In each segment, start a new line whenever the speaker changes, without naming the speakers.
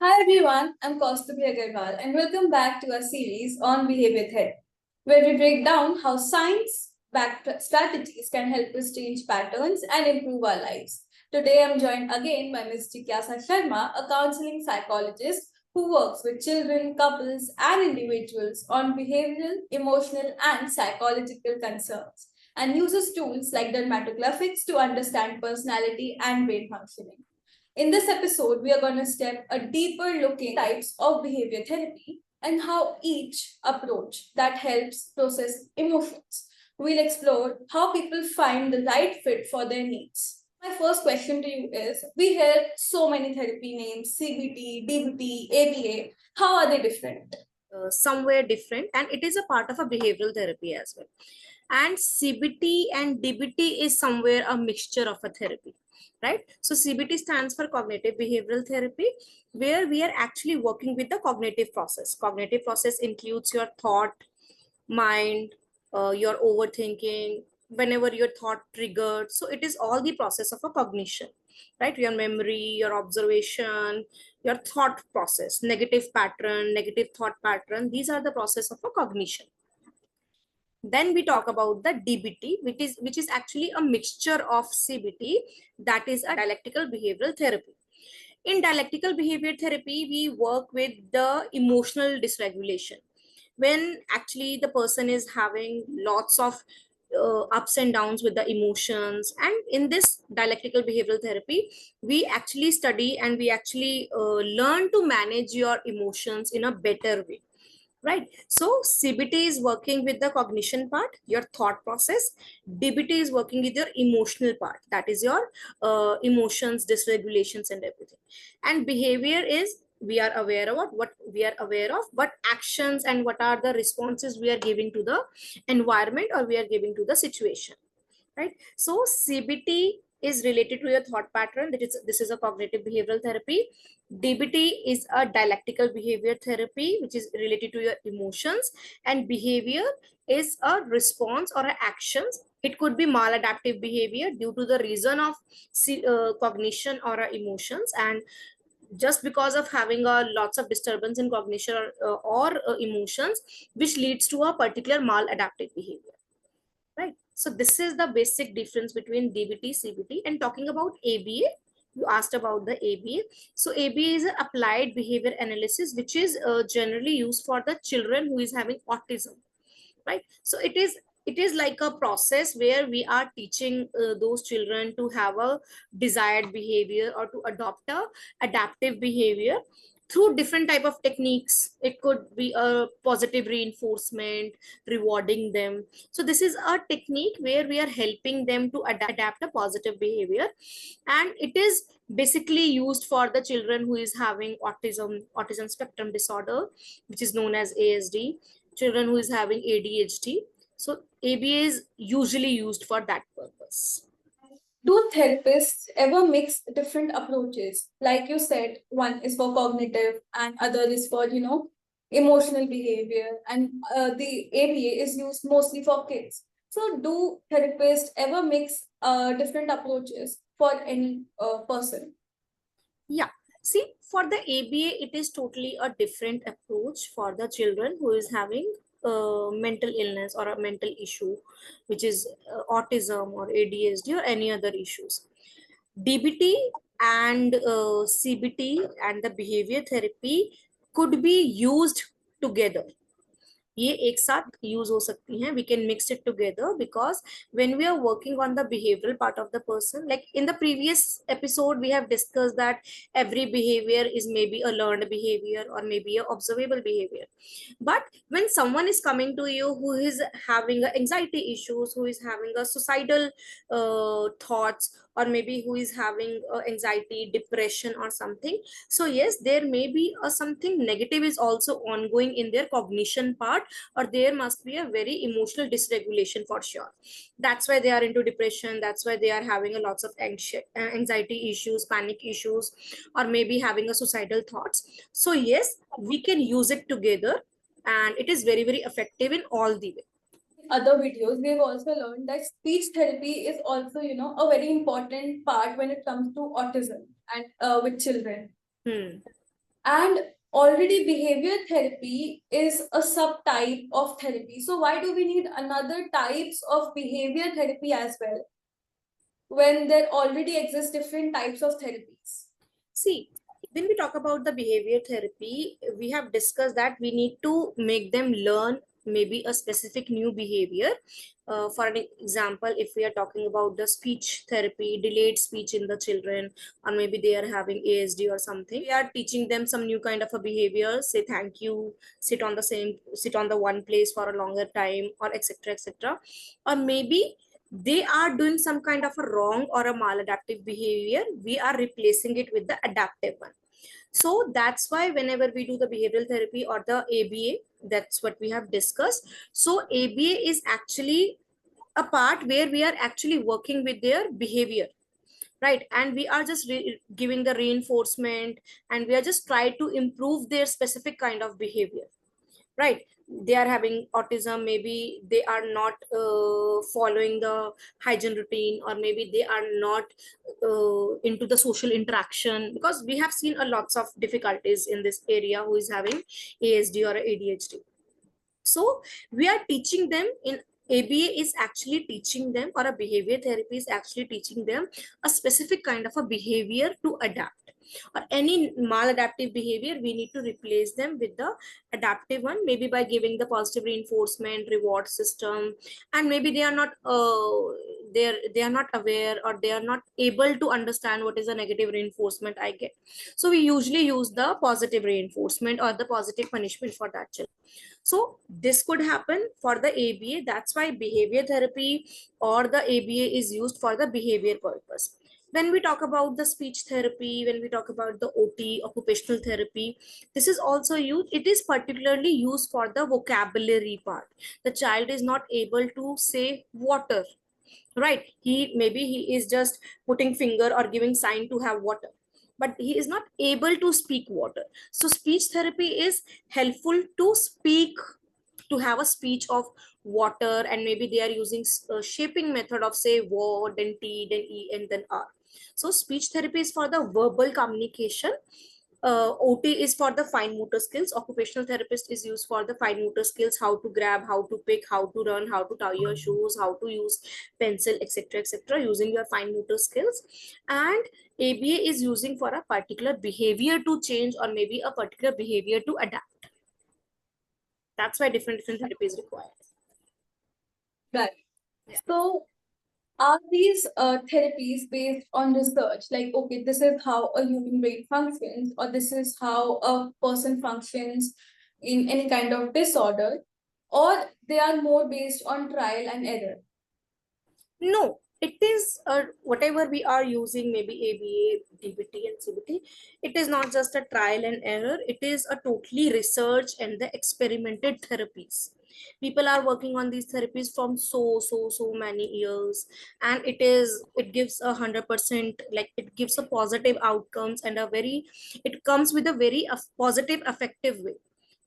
Hi everyone, I'm Kaustubhi Agarwal and welcome back to our series on behavior therapy, where we break down how science-backed strategies can help us change patterns and improve our lives. Today I'm joined again by Ms. Jigyasa Sharma, a counseling psychologist who works with children, couples, and individuals on behavioral, emotional, and psychological concerns and uses tools like dermatographics to understand personality and brain functioning. In this episode, we are going to step a deeper looking types of behavior therapy and how each approach that helps process emotions. We'll explore how people find the right fit for their needs. My first question to you is we hear so many therapy names CBT, DBT, ABA. How are they different?
Somewhere different, and it is a part of a behavioral therapy as well. And CBT and DBT is somewhere a mixture of a therapy, right? So CBT stands for cognitive behavioral therapy, where we are actually working with the cognitive process. Cognitive process includes your thought, mind, your overthinking, whenever your thought triggered. So it is all the process of a cognition, right? Your memory, your observation, your thought process, negative pattern, negative thought pattern. These are the process of a cognition. Then we talk about the DBT, which is actually a mixture of CBT, that is a dialectical behavioral therapy. In dialectical behavior therapy, we work with the emotional dysregulation. When actually the person is having lots of ups and downs with the emotions, and in this dialectical behavioral therapy, we actually study and we actually learn to manage your emotions in a better way, right? So CBT is working with the cognition part, your thought process. DBT is working with your emotional part, that is your emotions, dysregulations, and everything. And behavior is, we are aware of what we are aware of, what actions and what are the responses we are giving to the environment or we are giving to the situation, right? So CBT is related to your thought pattern. That is, this is a cognitive behavioral therapy. DBT is a dialectical behavior therapy, which is related to your emotions, and behavior is a response or a actions. It could be maladaptive behavior due to the reason of cognition or emotions, and just because of having a lots of disturbance in cognition or emotions, which leads to a particular maladaptive behavior, right? So this is the basic difference between DBT, CBT. And talking about ABA, you asked about the ABA. So ABA is an applied behavior analysis, which is generally used for the children who is having autism, right? So it is like a process where we are teaching those children to have a desired behavior or to adopt a adaptive behavior through different type of techniques. It could be a positive reinforcement, rewarding them. So this is a technique where we are helping them to adapt a positive behavior, and it is basically used for the children who is having autism spectrum disorder, which is known as ASD, children who is having ADHD. So ABA is usually used for that purpose.
Do therapists ever mix different approaches? Like you said, one is for cognitive and other is for, emotional behavior, and the ABA is used mostly for kids. So, do therapists ever mix different approaches for any person?
Yeah. See, for the ABA, it is totally a different approach for the children who is having mental illness or a mental issue, which is autism or ADHD or any other issues. DBT and CBT and the behavior therapy could be used together. ये एक साथ use हो सकती हैं. We can mix it together because when we are working on the behavioral part of the person, like in the previous episode we have discussed that every behavior is maybe a learned behavior or maybe a observable behavior. But when someone is coming to you who is having anxiety issues, who is having a suicidal thoughts, or maybe who is having anxiety, depression or something, so yes, there may be a something negative is also ongoing in their cognition part, or there must be a very emotional dysregulation for sure. That's why they are into depression, that's why they are having a lots of anxiety issues, panic issues, or maybe having a suicidal thoughts. So yes, we can use it together, and it is very very effective in all the way.
Other videos, we've also learned that speech therapy is also, a very important part when it comes to autism and with children.
Hmm.
And already behavior therapy is a subtype of therapy. So why do we need another types of behavior therapy as well when there already exist different types of therapies?
See, when we talk about the behavior therapy, we have discussed that we need to make them learn maybe a specific new behavior. For an example, if we are talking about the speech therapy, delayed speech in the children, or maybe they are having ASD or something, we are teaching them some new kind of a behavior, say thank you, sit on the one place for a longer time, or etc. etc. Or maybe they are doing some kind of a wrong or a maladaptive behavior, we are replacing it with the adaptive one. So that's why whenever we do the behavioral therapy or the ABA, that's what we have discussed. So ABA is actually a part where we are actually working with their behavior, right? And we are just giving the reinforcement, and we are just trying to improve their specific kind of behavior, right? They are having autism, maybe they are not following the hygiene routine, or maybe they are not into the social interaction, because we have seen a lots of difficulties in this area who is having ASD or ADHD. So we are teaching them in ABA is actually teaching them, or a behavior therapy is actually teaching them a specific kind of a behavior to adapt. Or any maladaptive behavior, we need to replace them with the adaptive one, maybe by giving the positive reinforcement, reward system, and maybe they are not they are not aware, or they are not able to understand what is a negative reinforcement I get. So we usually use the positive reinforcement or the positive punishment for that child. So this could happen for the ABA. That's why behavior therapy or the ABA is used for the behavior purpose. When we talk about the speech therapy, when we talk about the OT, occupational therapy, this is also used. It is particularly used for the vocabulary part. The child is not able to say water, right? He is just putting finger or giving sign to have water, but he is not able to speak water. So speech therapy is helpful to speak, to have a speech of water, and maybe they are using shaping method of say wo, then t, then e, and then r. So speech therapy is for the verbal communication. OT is for the fine motor skills. Occupational therapist is used for the fine motor skills, how to grab, how to pick, how to run, how to tie your shoes, how to use pencil, etc., etc., using your fine motor skills. And ABA is using for a particular behavior to change, or maybe a particular behavior to adapt. That's why different therapy is required.
Right.
Yeah.
So are these therapies based on research? Like, okay, this is how a human brain functions, or this is how a person functions in any kind of disorder, or they are more based on trial and error?
No, it is whatever we are using, maybe ABA, DBT, and CBT. It is not just a trial and error. It is a totally research and the experimented therapies. People are working on these therapies from so many years, and it gives 100%, like it gives a positive outcomes, and a very, it comes with a very positive, effective way,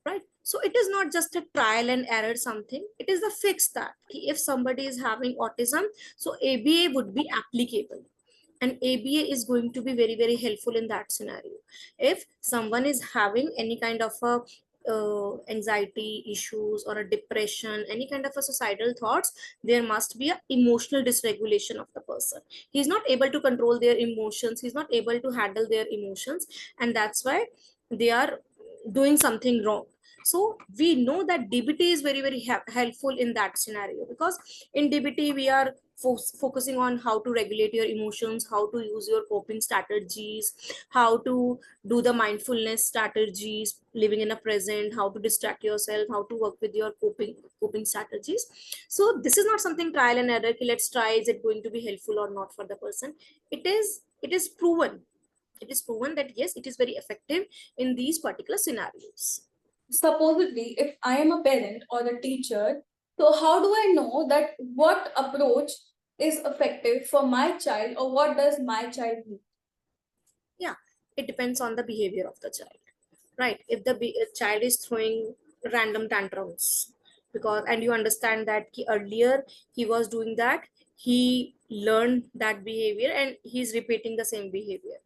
right? So it is not just a trial and error something, it is the fix that if somebody is having autism, so ABA would be applicable, and ABA is going to be very helpful in that scenario. If someone is having any kind of a anxiety issues or a depression, any kind of a suicidal thoughts, there must be a emotional dysregulation of the person. He's not able to control their emotions, he's not able to handle their emotions, and that's why they are doing something wrong. So we know that DBT is very helpful in that scenario, because in DBT we are focusing on how to regulate your emotions, how to use your coping strategies, how to do the mindfulness strategies, living in a present, how to distract yourself, how to work with your coping strategies. So this is not something trial and error, let's try, is it going to be helpful or not for the person. It is proven, it is proven that yes, it is very effective in these particular scenarios.
Supposedly, if I am a parent or a teacher, so how do I know that what approach is effective for my child, or what does my child need?
Yeah, it depends on the behavior of the child, right? If the child is throwing random tantrums, because, and you understand that earlier he was doing that, he learned that behavior and he's repeating the same behavior,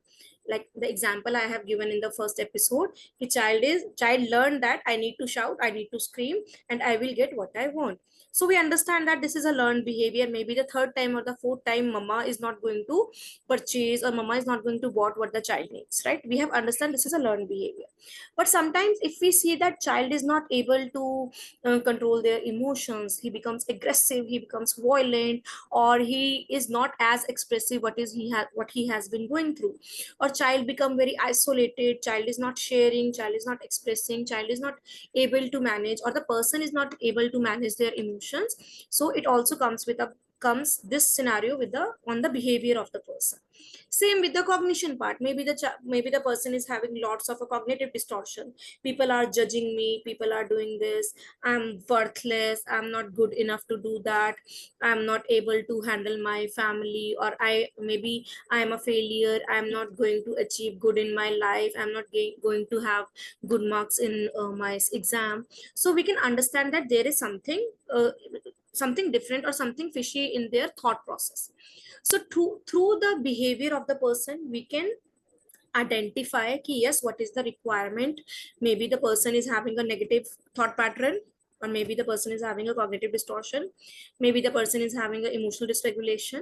like the example I have given in the first episode, the child learned that I need to shout, I need to scream, and I will get what I want. So we understand that this is a learned behavior. Maybe the third time or the fourth time mama is not going to purchase, or mama is not going to bought what the child needs, right? We have understand this is a learned behavior. But sometimes if we see that child is not able to control their emotions, he becomes aggressive, he becomes violent, or he is not as expressive what he has been going through, or child become very isolated, child is not sharing, child is not expressing, child is not able to manage, or the person is not able to manage their emotions. So it also comes this scenario with the on the behavior of the person. Same with the cognition part. Maybe the person is having lots of a cognitive distortion. People are judging me, people are doing this, I'm worthless, I'm not good enough to do that, I'm not able to handle my family, or I'm a failure, I'm not going to achieve good in my life, I'm not going to have good marks in my exam. So we can understand that there is something different or something fishy in their thought process. So through the behavior of the person, we can identify ki, yes, what is the requirement. Maybe the person is having a negative thought pattern, or maybe the person is having a cognitive distortion, maybe the person is having an emotional dysregulation,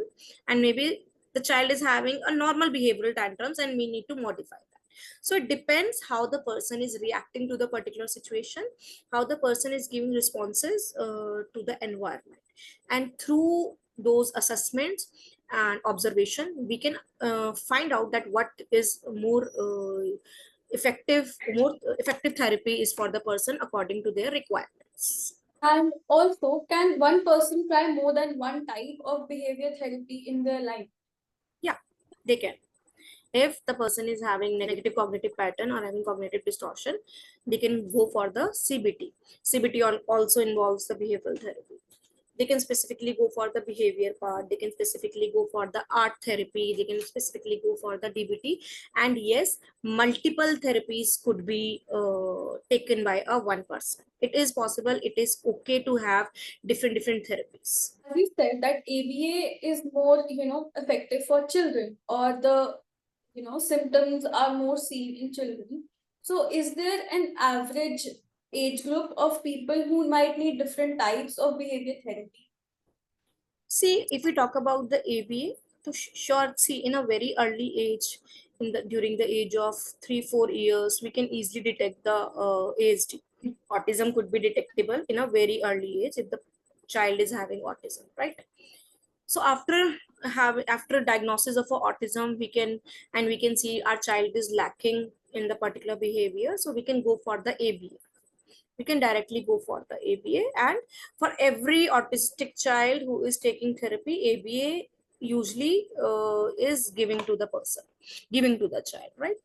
and maybe the child is having a normal behavioral tantrums, and we need to modify that. So it depends how the person is reacting to the particular situation, how the person is giving responses to the environment. And through those assessments and observation, we can find out that what is more effective therapy is for the person according to their requirements.
And also, can one person try more than one type of behavior therapy in their life?
Yeah, they can. If the person is having negative cognitive pattern or having cognitive distortion, they can go for the CBT. CBT also involves the behavioral therapy. They can specifically go for the behavior part, they can specifically go for the art therapy, they can specifically go for the DBT. And yes, multiple therapies could be taken by a one person. It is possible, it is okay to have different therapies.
As we said that ABA is more, effective for children, or the, symptoms are more seen in children. So is there an average age group of people who might need different types of behavior therapy?
See, if we talk about the ABA, to sure, see, in a very early age, during the age of 3-4 years, we can easily detect the ASD. Autism could be detectable in a very early age if the child is having autism, right? So after diagnosis of autism, we can see our child is lacking in the particular behavior, so we can go for the ABA. We can directly go for the ABA. And for every autistic child who is taking therapy, ABA usually is giving to the child, right?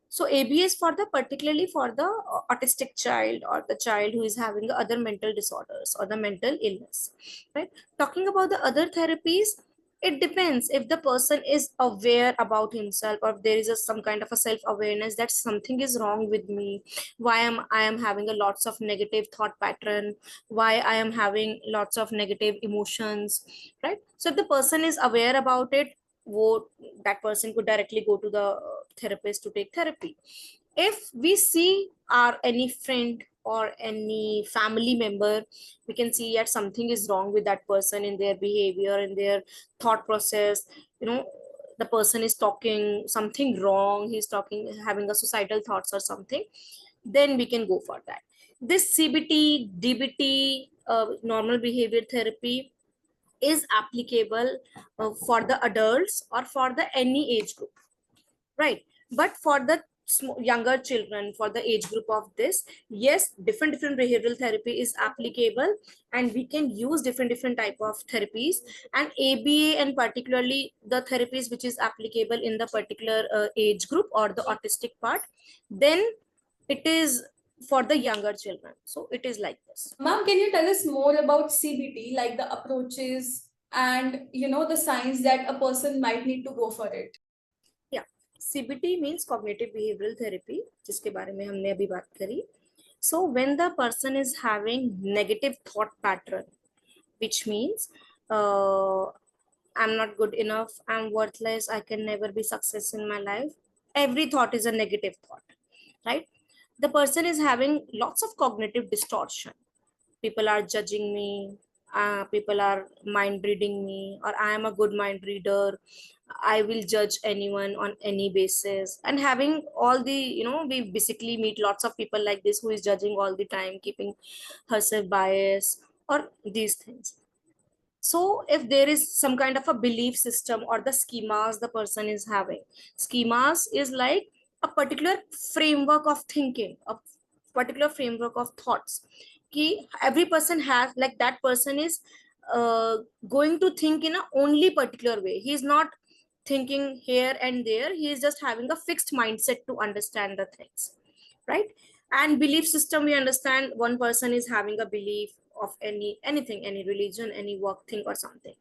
So ABA is for the particularly for the autistic child, or the child who is having other mental disorders or the mental illness, right? Talking about the other therapies, it depends if the person is aware about himself, or if there is some kind of a self-awareness that something is wrong with me, why am I am having a lots of negative thought pattern, why I am having lots of negative emotions, right? So if the person is aware about it, that person could directly go to the therapist to take therapy. If we see our any friend or any family member, we can see that something is wrong with that person in their behavior, in their thought process, the person is talking something wrong, he's talking having a suicidal thoughts or something, then we can go for that. This CBT DBT normal behavior therapy is applicable for the adults or for the any age group, right? But for the younger children, for the age group of this, yes, different behavioral therapy is applicable, and we can use different type of therapies. And ABA, and particularly the therapies which is applicable in the particular age group or the autistic part, then it is for the younger children. So it is like this.
Ma'am, can you tell us more about CBT, like the approaches and the signs that a person might need to go for it?
Yeah, CBT means cognitive behavioral therapy, जिसके बारे में हमने अभी बात करी. So when the person is having negative thought pattern, which means I'm not good enough, I'm worthless, I can never be success in my life, every thought is a negative thought, right? The person is having lots of cognitive distortion. People are judging me, people are mind reading me, or I am a good mind reader, I will judge anyone on any basis, and having all the, we basically meet lots of people like this who is judging all the time, keeping herself biased or these things. So if there is some kind of a belief system or the schemas the person is having, schemas is like a particular framework of thinking, a particular framework of thoughts. Ki every person has, like, that person is going to think in a only particular way. He is not thinking here and there. He is just having a fixed mindset to understand the things, right? And belief system, we understand one person is having a belief of anything, any religion, any work thing or something.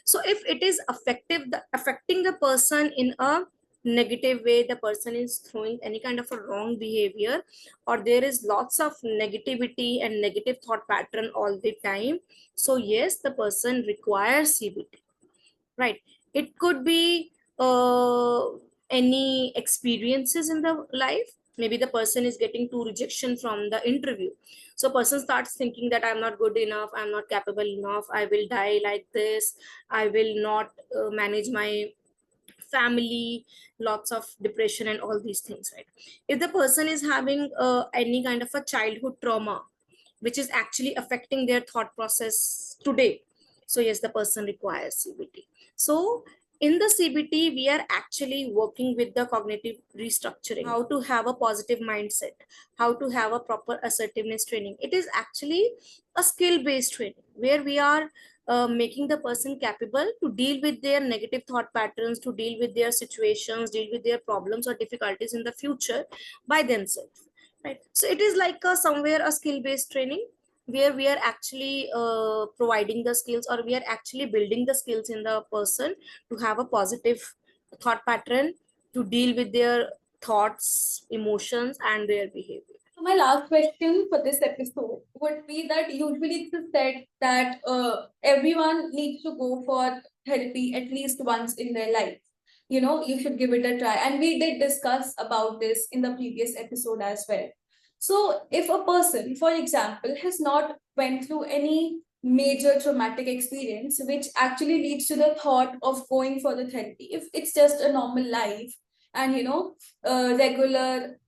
So if it is affecting the person in a negative way, the person is throwing any kind of a wrong behavior, or there is lots of negativity and negative thought pattern all the time, so yes, the person requires CBT, right? It could be any experiences in the life. Maybe the person is getting two rejection from the interview, so person starts thinking that I'm not good enough, I'm not capable enough, I will die like this, I will not manage my family, lots of depression and all these things, right? If the person is having any kind of a childhood trauma which is actually affecting their thought process today, so yes, the person requires CBT. So in the CBT, we are actually working with the cognitive restructuring, how to have a positive mindset, how to have a proper assertiveness training. It is actually a skill based training where we are making the person capable to deal with their negative thought patterns, to deal with their situations, deal with their problems or difficulties in the future by themselves, right? So it is like somewhere a skill based training where we are actually providing the skills, or we are actually building the skills in the person to have a positive thought pattern, to deal with their thoughts, emotions and their behavior.
So my last question for this episode would be that usually it's said that everyone needs to go for therapy at least once in their life. You know, you should give it a try. And we did discuss about this in the previous episode as well. So if a person, for example, has not went through any major traumatic experience, which actually leads to the thought of going for the therapy, if it's just a normal life and, regular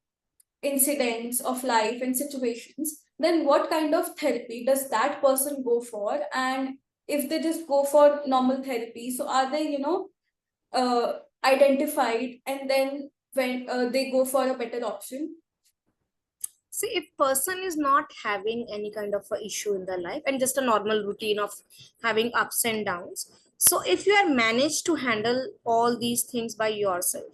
incidents of life and situations, then what kind of therapy does that person go for? And if they just go for normal therapy, so are they, identified and then when they go for a better option?
See, if person is not having any kind of a issue in their life and just a normal routine of having ups and downs, so if you are managed to handle all these things by yourself,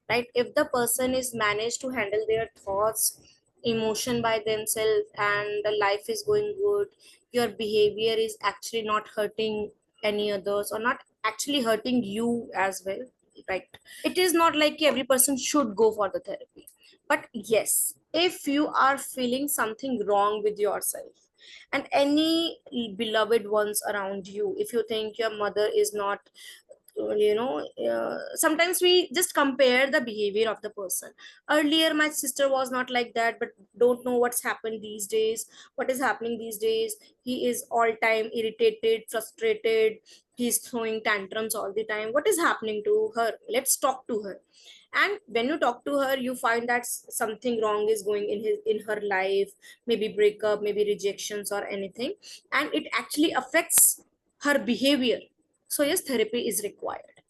right? If the person is managed to handle their thoughts, emotion by themselves, and the life is going good, your behavior is actually not hurting any others or not actually hurting you as well, right? It is not like every person should go for the therapy, but yes, if you are feeling something wrong with yourself and any beloved ones around you, if you think your mother is not, sometimes we just compare the behavior of the person. Earlier my sister was not like that, but don't know what's happened these days, what is happening these days. He is all time irritated, frustrated, he's throwing tantrums all the time. What is happening to her? Let's talk to her. And when you talk to her, you find that something wrong is going in her life, maybe breakup, maybe rejections or anything, and it actually affects her behavior. So yes, therapy is required.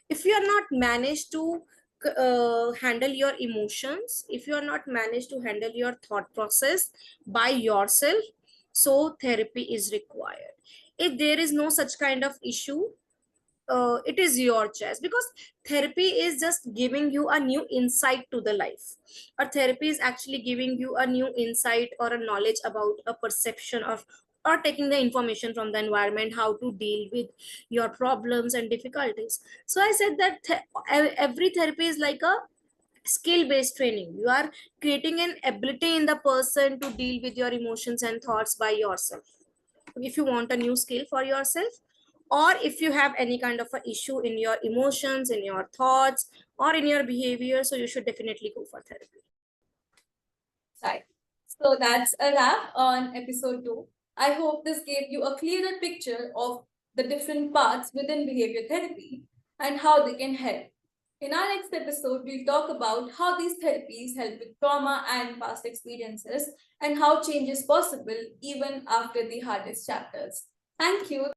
If you are not managed to handle your emotions, if you are not managed to handle your thought process by yourself, so therapy is required. If there is no such kind of issue, it is your choice, because therapy is just giving you a new insight to the life, or therapy is actually giving you a new insight or a knowledge about a perception of, or taking the information from the environment, how to deal with your problems and difficulties. So I said that every therapy is like a skill based training. You are creating an ability in the person to deal with your emotions and thoughts by yourself. If you want a new skill for yourself, or if you have any kind of a issue in your emotions, in your thoughts, or in your behavior, so you should definitely go for therapy.
Right. So that's a wrap on episode 2. I hope this gave you a clearer picture of the different parts within behavior therapy and how they can help. In our next episode, we'll talk about how these therapies help with trauma and past experiences and how change is possible even after the hardest chapters. Thank you.